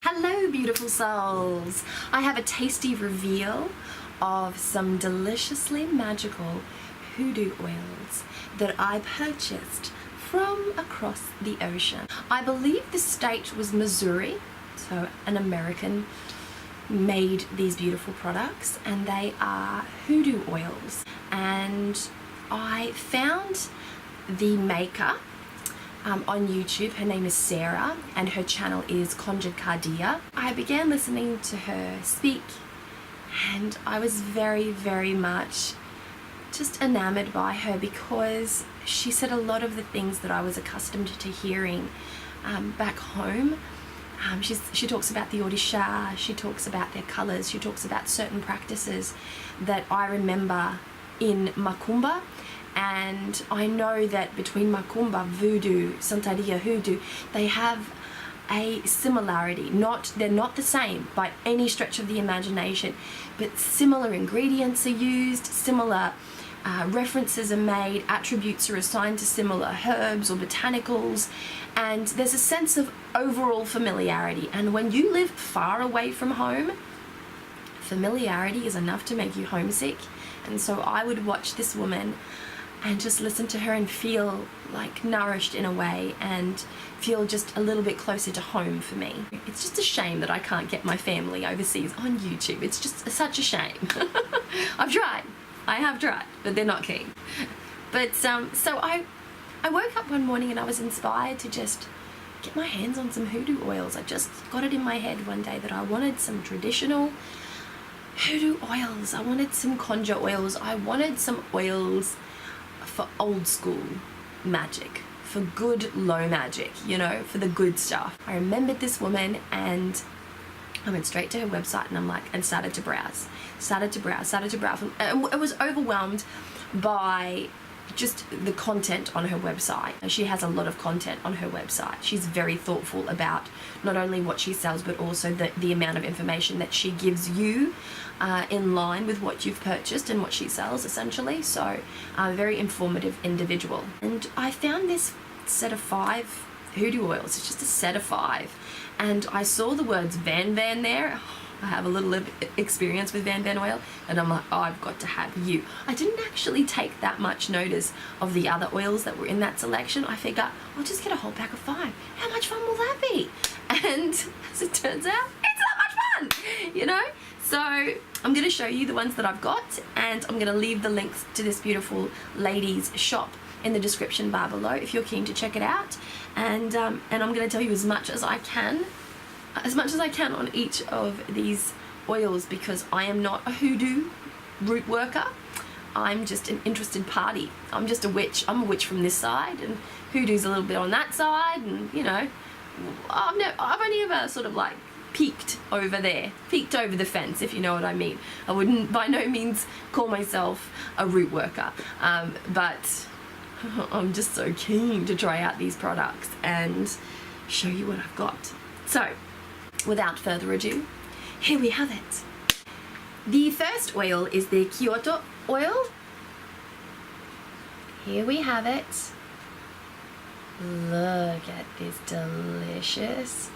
Hello beautiful souls! I have a tasty reveal of some deliciously magical hoodoo oils that I purchased from across the ocean. I believe the state was Missouri, so an American made these beautiful products, and they are hoodoo oils. And I found the maker on YouTube. Her name is Sarah and her channel is Conjured Cardia. I began listening to her speak and I was very much just enamored by her because she said a lot of the things that I was accustomed to hearing back home. She talks about the Odisha, she talks about their colours, she talks about certain practices that I remember in Macumba. And I know that between Macumba, Voodoo, Santeria, Hoodoo, they have a similarity. They're not the same by any stretch of the imagination, but similar ingredients are used, similar references are made, attributes are assigned to similar herbs or botanicals, and there's a sense of overall familiarity. And when you live far away from home, familiarity is enough to make you homesick. And so I would watch this woman and just listen to her and feel like nourished in a way and feel just a little bit closer to home for me. It's just a shame that I can't get my family overseas on YouTube. It's just such a shame. I've tried. I have tried, but they're not keen. But so I woke up one morning and I was inspired to just get my hands on some hoodoo oils. I just got it in my head one day that I wanted some traditional hoodoo oils. I wanted some conjure oils. I wanted some oils for old school magic, for good low magic, you know, for the good stuff. I remembered this woman and I went straight to her website and and started to browse. And I was overwhelmed by just the content on her website. She has a lot of content on her website. She's very thoughtful about not only what she sells, but also the amount of information that she gives you in line with what you've purchased and what she sells, essentially. So a very informative individual. And I found this set of 5 hoodoo oils. It's just a set of 5. And I saw the words Van there. I have a little experience with Van oil, and I'm like, oh, I've got to have you. I didn't actually take that much notice of the other oils that were in that selection. I figured, I'll just get a whole pack of 5. How much fun will that be? And as it turns out, it's not much fun, you know? So I'm going to show you the ones that I've got, and I'm going to leave the links to this beautiful lady's shop in the description bar below if you're keen to check it out. And I'm going to tell you as much as I can on each of these oils, because I am not a hoodoo root worker. I'm just an interested party. I'm just a witch. I'm a witch from this side, and hoodoo's a little bit on that side, and you know, I've only ever sort of like peeked over the fence, if you know what I mean. I wouldn't by no means call myself a root worker, but I'm just so keen to try out these products and show you what I've got. So without further ado, here we have it. The first oil is the Kyoto Oil. Here we have it. Look at this deliciousness.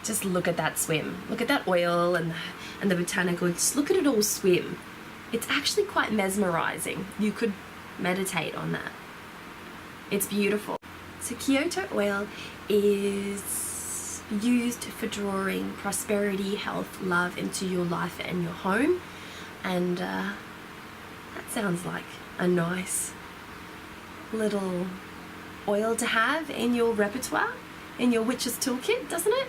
Just look at that swim. Look at that oil and the botanicals. Just look at it all swim. It's actually quite mesmerizing. You could meditate on that. It's beautiful. So Kyoto oil is used for drawing prosperity, health, love into your life and your home. And that sounds like a nice little oil to have in your repertoire, in your witch's toolkit, doesn't it?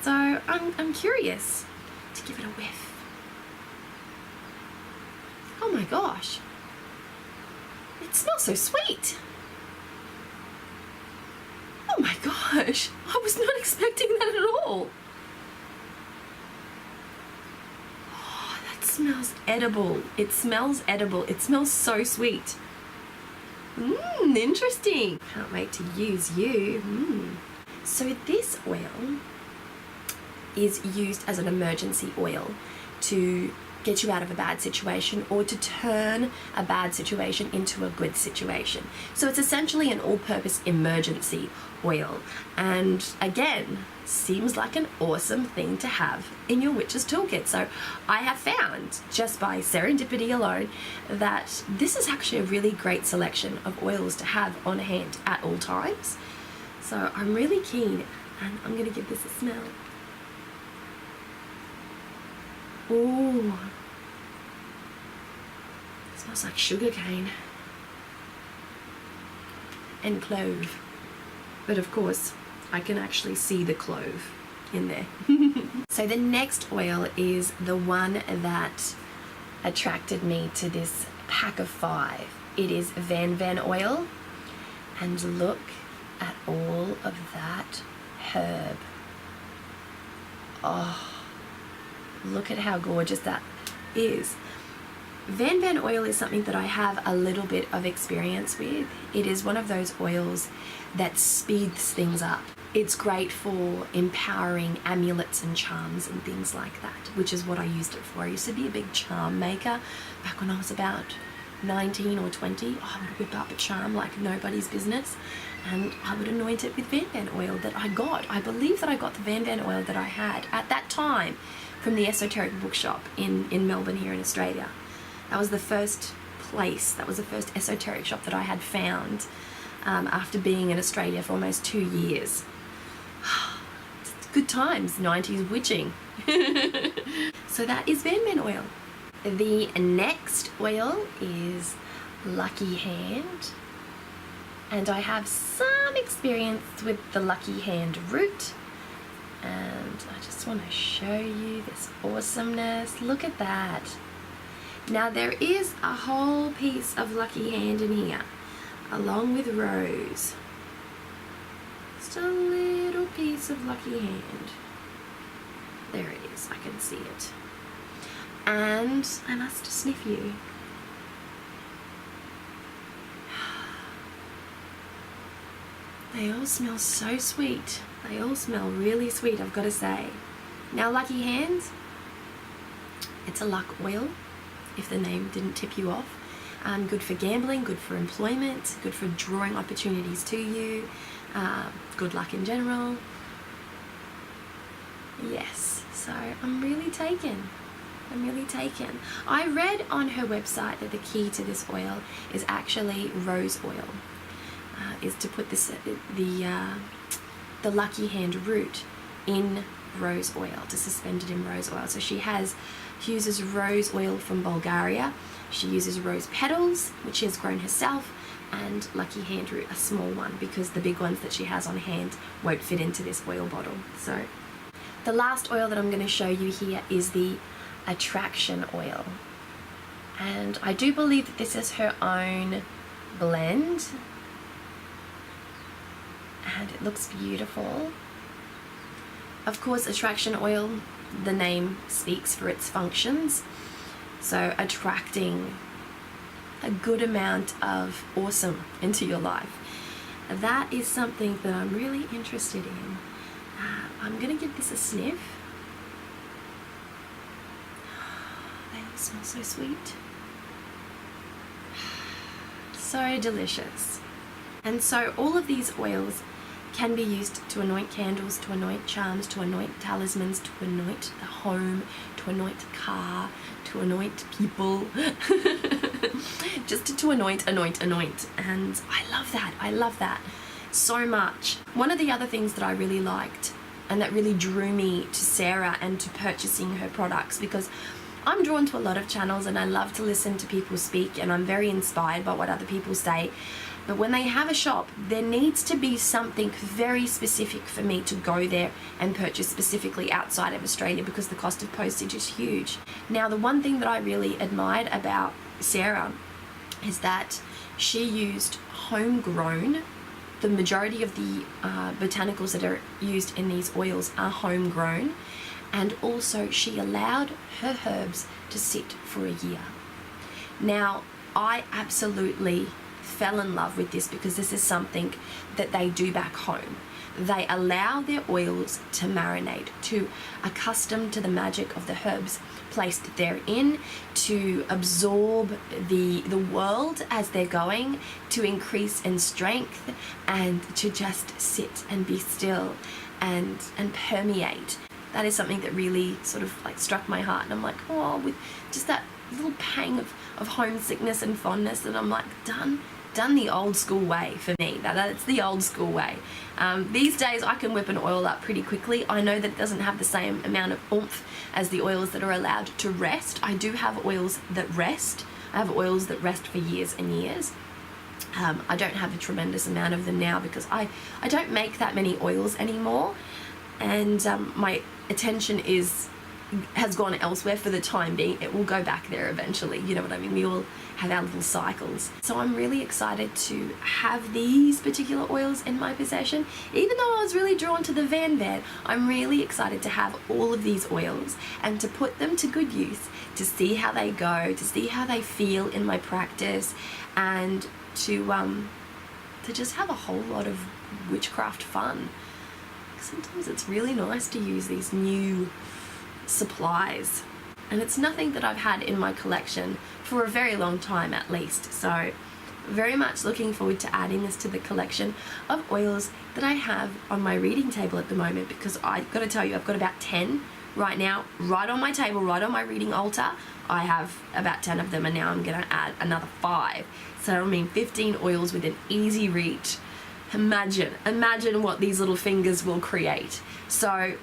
So I'm curious to give it a whiff. Oh my gosh, it smells so sweet. Oh my gosh, I was not expecting that at all. Oh, that smells edible. It smells edible. It smells so sweet. Interesting. Can't wait to use you. So this oil is used as an emergency oil to get you out of a bad situation or to turn a bad situation into a good situation. So it's essentially an all-purpose emergency oil, and again, seems like an awesome thing to have in your witch's toolkit. So I have found, just by serendipity alone, that this is actually a really great selection of oils to have on hand at all times. So I'm really keen, and I'm gonna give this a smell. Ooh, it smells like sugar cane and clove. But of course, I can actually see the clove in there. So the next oil is the one that attracted me to this pack of 5. It is Van oil, and look at all of that herb. Oh, look at how gorgeous that is. Van oil is something that I have a little bit of experience with. It is one of those oils that speeds things up. It's great for empowering amulets and charms and things like that, which is what I used it for. I used to be a big charm maker back when I was about 19 or 20. I would whip up a charm like nobody's business, and I would anoint it with Van oil that I got. I believe that I got the Van oil that I had at that time from the Esoteric Bookshop in Melbourne here in Australia. That was the first place, that was the first esoteric shop that I had found after being in Australia for almost 2 years. Good times, 90s witching. So that is Van oil. The next oil is Lucky Hand, and I have some experience with the Lucky Hand root, and I just want to show you this awesomeness. Look at that. Now there is a whole piece of Lucky Hand in here, along with Rose. Just a little piece of Lucky Hand. There it is, I can see it. And I must sniff you. They all smell so sweet. They all smell really sweet, I've got to say. Now Lucky Hand, it's a luck oil, if the name didn't tip you off. Good for gambling, good for employment, good for drawing opportunities to you, good luck in general. Yes, so I'm really taken. I read on her website that the key to this oil is actually rose oil, is to put this the Lucky Hand root in rose oil, to suspend it in rose oil. So she uses rose oil from Bulgaria. She uses rose petals, which she has grown herself, and Lucky Hand root, a small one, because the big ones that she has on hand won't fit into this oil bottle. So the last oil that I'm going to show you here is the Attraction oil, and I do believe that this is her own blend, and it looks beautiful. Of course, Attraction oil, the name speaks for its functions, so attracting a good amount of awesome into your life. That is something that I'm really interested in. I'm gonna give this a sniff. They all smell so sweet. So delicious. And so all of these oils can be used to anoint candles, to anoint charms, to anoint talismans, to anoint the home, to anoint the car, to anoint people. Just to anoint. And I love that so much. One of the other things that I really liked and that really drew me to Sarah and to purchasing her products, because I'm drawn to a lot of channels and I love to listen to people speak, and I'm very inspired by what other people say. But when they have a shop, there needs to be something very specific for me to go there and purchase specifically outside of Australia, because the cost of postage is huge. Now, the one thing that I really admired about Sarah is that she used homegrown. The majority of the botanicals that are used in these oils are homegrown, and also she allowed her herbs to sit for a year. Now, I absolutely fell in love with this, because this is something that they do back home. they allow their oils to marinate, to accustom to the magic of the herbs placed therein, to absorb the world as they're going, to increase in strength, and to just sit and be still and permeate. That is something that really sort of like struck my heart, and I'm like, oh, with just that little pang of homesickness and fondness, that I'm like, done the old school way for me. That's the old school way. These days I can whip an oil up pretty quickly. I know that it doesn't have the same amount of oomph as the oils that are allowed to rest. I do have oils that rest. I have oils that rest for years and years. I don't have a tremendous amount of them now because I don't make that many oils anymore, and my attention has gone elsewhere for the time being. It will go back there eventually, you know what I mean? We all have our little cycles. So I'm really excited to have these particular oils in my possession. Even though I was really drawn to the Van, I'm really excited to have all of these oils and to put them to good use, to see how they go, to see how they feel in my practice, and to just have a whole lot of witchcraft fun. Sometimes it's really nice to use these new supplies, and it's nothing that I've had in my collection for a very long time at least, so very much looking forward to adding this to the collection of oils that I have on my reading table at the moment, because I've got to tell you, I've got about 10 right now, right on my table, right on my reading altar. I have about 10 of them, and now I'm going to add another 5, so I mean 15 oils within easy reach. Imagine what these little fingers will create. So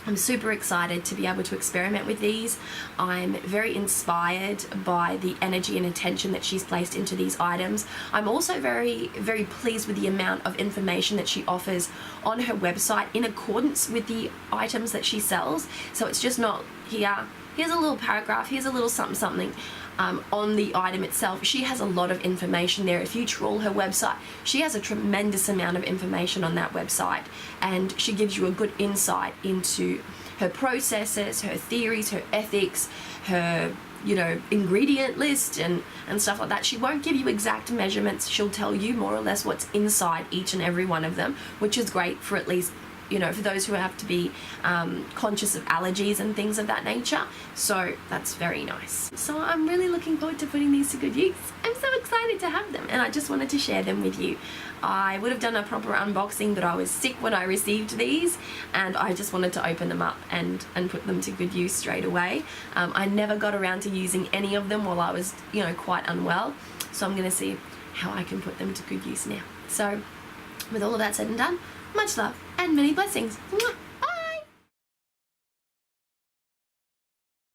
I'm super excited to be able to experiment with these. I'm very inspired by the energy and attention that she's placed into these items. I'm also very, very pleased with the amount of information that she offers on her website in accordance with the items that she sells. So it's just not here's a little paragraph, here's a little something on the item itself. She has a lot of information there. If you trawl her website, she has a tremendous amount of information on that website, and she gives you a good insight into her processes, her theories, her ethics, her ingredient list and stuff like that. She won't give you exact measurements. She'll tell you more or less what's inside each and every one of them, which is great for at least for those who have to be conscious of allergies and things of that nature. So that's very nice. So I'm really looking forward to putting these to good use. I'm so excited to have them, and I just wanted to share them with you. I would have done a proper unboxing, but I was sick when I received these, and I just wanted to open them up and put them to good use straight away. I never got around to using any of them while I was quite unwell, so I'm going to see how I can put them to good use now. So with all of that said and done, much love and many blessings. Mwah!